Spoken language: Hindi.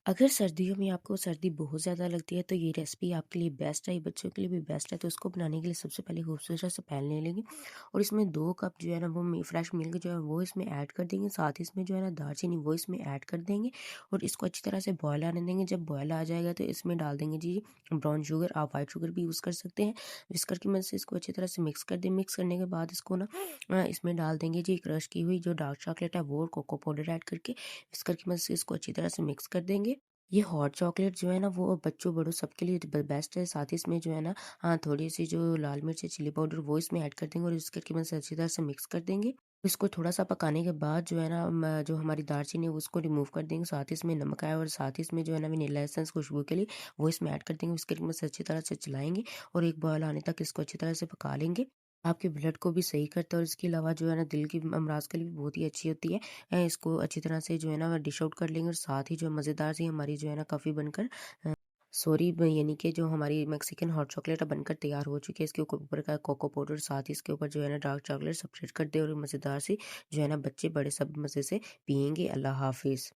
अगर सर्दियों में आपको सर्दी बहुत ज़्यादा लगती है तो ये रेसिपी आपके लिए बेस्ट है, ये बच्चों के लिए भी बेस्ट है। तो इसको बनाने के लिए सबसे पहले खूबसूरत सा पैन ले लेंगे और इसमें 2 कप जो है ना वो फ्रेश मिल्क जो है वो इसमें ऐड कर देंगे। साथ ही इसमें जो है ना दालचीनी वो इसमें ऐड कर देंगे और इसको अच्छी तरह से बॉयल आने देंगे। जब बॉयल आ जाएगा तो इसमें डाल देंगे जी ब्राउन शुगर, आप व्हाइट शुगर भी यूज़ कर सकते हैं। विस्कर की मदद से इसको अच्छी तरह से मिक्स कर दें। मिक्स करने के बाद इसको ना इसमें डाल देंगे जी क्रश की हुई जो डार्क चॉकलेट है वो और कोको पाउडर ऐड करके विस्कर की मदद से इसको अच्छी तरह से मिक्स कर देंगे। ये हॉट चॉकलेट जो है ना वो बच्चों बड़ों सबके लिए बेस्ट है। साथ ही इसमें जो है ना थोड़ी सी जो लाल मिर्च है चिली पाउडर वो इसमें ऐड कर देंगे और इसके कीमत से अच्छी तरह से मिक्स कर देंगे। इसको थोड़ा सा पकाने के बाद जो है ना जो हमारी दालचीनी है उसको रिमूव कर देंगे। साथ ही इसमें नमक है और साथ ही इसमें जो है ना वनीला एसेंस खुशबू के लिए वो इसमें ऐड कर देंगे। इसके कीमत से अच्छी तरह से चलाएंगे और एक बॉयल आने तक इसको अच्छी तरह से पका लेंगे। आपके ब्लड को भी सही करता है और इसके अलावा जो है ना दिल की अमराज के लिए भी बहुत ही अच्छी होती है। इसको अच्छी तरह से जो है ना डिश आउट कर लेंगे और साथ ही जो मज़ेदार सी हमारी जो है ना कफ़ी बनकर यानी कि जो हमारी मेक्सिकन हॉट चॉकलेट बनकर तैयार हो चुकी है। इसके ऊपर का कोको पाउडर साथ ही इसके ऊपर जो है ना डार्क चॉकलेट स्प्रेड कर दे और मज़ेदार सी जो है ना बच्चे बड़े सब मज़े से पिएंगे। अल्लाह हाफिज़।